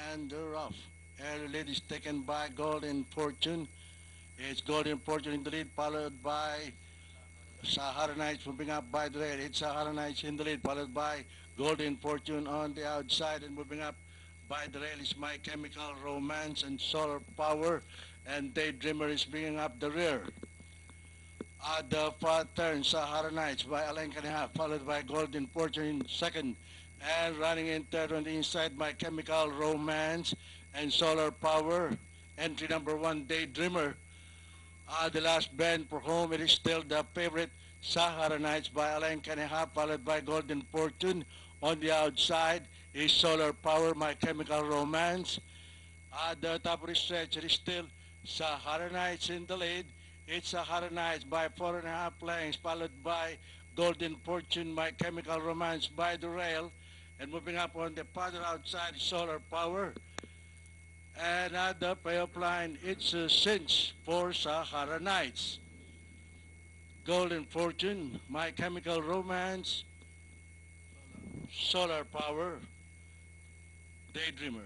and they're off. Air lead is taken by Golden Fortune. It's Golden Fortune in the lead, followed by Sahara Knights moving up by the rail. It's Sahara Knights in the lead, followed by Golden Fortune on the outside, and moving up by the rail is My Chemical Romance and Solar Power, and Daydreamer is bringing up the rear. At the far turn, Sahara Knights by Alain Caneha, followed by Golden Fortune in second, and running in third on the inside, My Chemical Romance and Solar Power. Entry number one, Daydreamer. The last bend for home, it is still the favorite Sahara Nights by Alain Caneha, followed by Golden Fortune. On the outside is Solar Power, My Chemical Romance. At the top of the stretch, it is still Sahara Nights in the lead. It's Sahara Nights by 4.5 lengths, followed by Golden Fortune, My Chemical Romance by the rail. And moving up on the farther outside, Solar Power. And at the payoff line, it's a cinch for Sahara Nights. Golden Fortune, My Chemical Romance, Solar Power, Daydreamer.